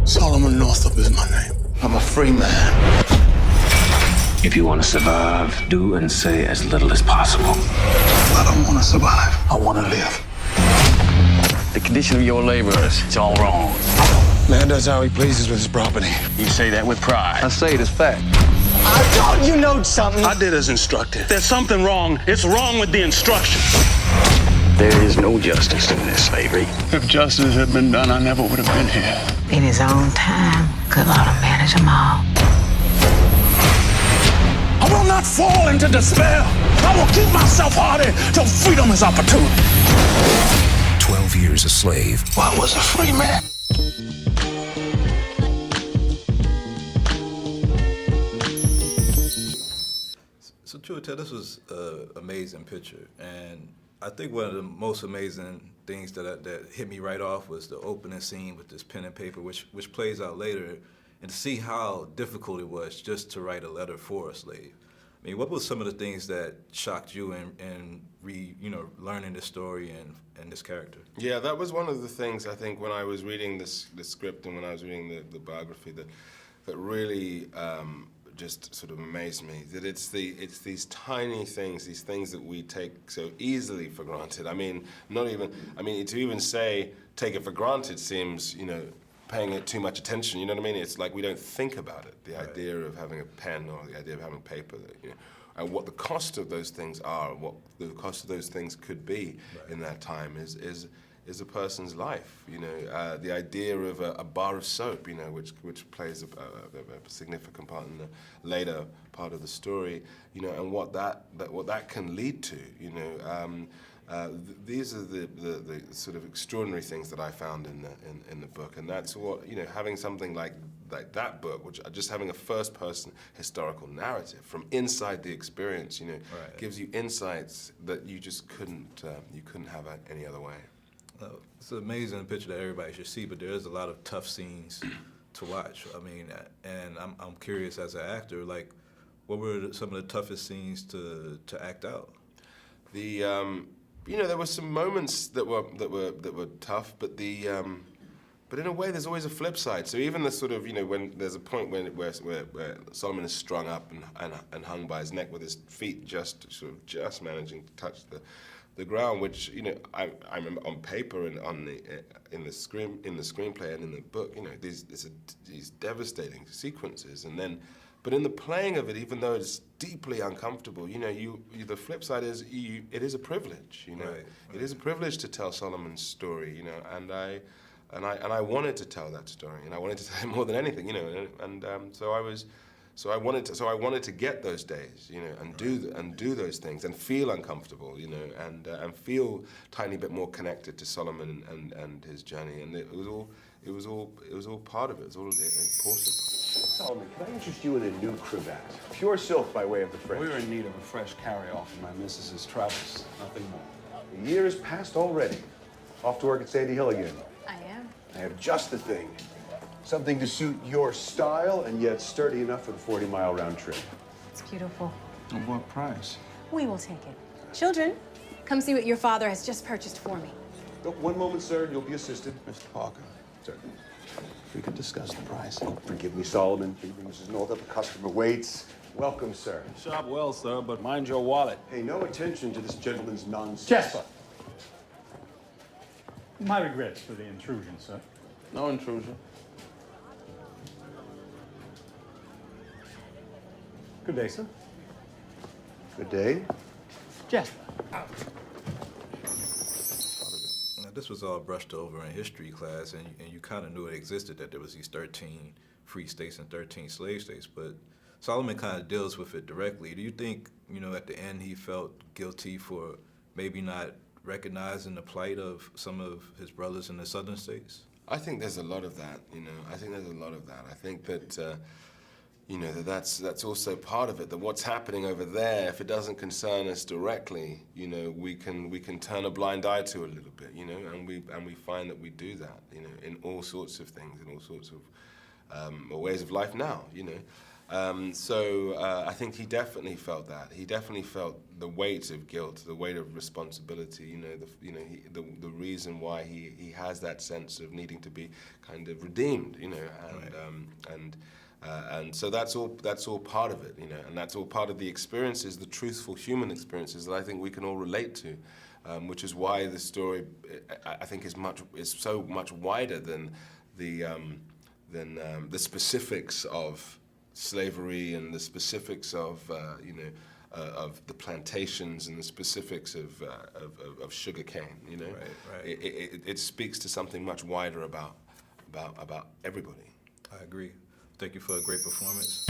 Solomon Northup is my name. I'm a free man. If you want to survive, do and say as little as possible. I don't want to survive. I want to live. The condition of your laborers, it's all wrong. Man does how he pleases with his property. You say that with pride. I say it as fact. I thought you know something. I did as instructed. There's something wrong. It's wrong with the instructions. There is no justice in this slavery. If justice had been done, I never would have been here. In his own time, good Lord will manage them all. I will not fall into despair. I will keep myself hardy till freedom is opportune. 12 years a slave. I was a free man. So Chewitel, this was an amazing picture, and I think one of the most amazing things that hit me right off was the opening scene with this pen and paper, which plays out later, and to see how difficult it was just to write a letter for a slave. I mean, what was some of the things that shocked you in learning this story and this character? Yeah, that was one of the things I think when I was reading the script and when I was reading the biography that really just sort of amazed me. That it's these tiny things, these things that we take so easily for granted. I mean, to even say take it for granted seems, paying it too much attention, you know what I mean? It's like we don't think about it, the idea of having a pen or the idea of having paper, and what the cost of those things are, what the cost of those things could be in that time is a person's life, the idea of a bar of soap, which plays a significant part in the later part of the story, and what that can lead to, these are the sort of extraordinary things that I found in the book, and that's what having something like that book, which just having a first-person historical narrative from inside the experience, gives you insights that you just couldn't have any other way. It's an amazing picture that everybody should see, but there is a lot of tough scenes to watch. I mean, and I'm curious as an actor, like, what were some of the toughest scenes to act out? There were some moments that were tough, but but in a way, there's always a flip side. So even the sort of when there's a point where Solomon is strung up and hung by his neck with his feet just managing to touch the ground, which I remember on paper and in the screenplay and in the book, these devastating sequences, and then. But in the playing of it, even though it's deeply uncomfortable, the flip side is it is a privilege, Right. It is a privilege to tell Solomon's story, and I wanted to tell that story, and I wanted to tell it more than anything, so I wanted to get those days, and do those things and feel uncomfortable, and feel a tiny bit more connected to Solomon and his journey, and it was all part of it. It was all important. Solomon, can I interest you in a new cravat? Pure silk by way of the French. We're in need of a fresh carry-off in my missus's travels. Nothing more. The year is passed already. Off to work at Sandy Hill again. I am. I have just the thing. Something to suit your style and yet sturdy enough for the 40-mile round trip. It's beautiful. At what price? We will take it. Children, come see what your father has just purchased for me. One moment, sir, and you'll be assisted. Mr. Parker. Sir. We could discuss the price. Forgive me, Solomon. Mrs. Northup, the customer waits. Welcome, sir. Shop well, sir, but mind your wallet. Pay no attention to this gentleman's nonsense. Jasper. My regrets for the intrusion, sir. No intrusion. Good day, sir. Good day. Jasper. This was all brushed over in history class, and you kind of knew it existed, that there was these 13 free states and 13 slave states, but Solomon kind of deals with it directly. Do you think, at the end he felt guilty for maybe not recognizing the plight of some of his brothers in the southern states? I think there's a lot of that, I think there's a lot of that. I think that, that's also part of it, that what's happening over there, if it doesn't concern us directly, we can turn a blind eye to a little bit, and we find that we do that, in all sorts of things, in all sorts of ways of life now, I think he definitely felt that. He definitely felt the weight of guilt, the weight of responsibility. The reason why he has that sense of needing to be kind of redeemed. And so that's all part of it. And that's all part of the experiences, the truthful human experiences that I think we can all relate to. Which is why the story, I think, is so much wider than the specifics of slavery and the specifics of the plantations and the specifics of sugar cane. It speaks to something much wider about everybody. I agree. Thank you for a great performance.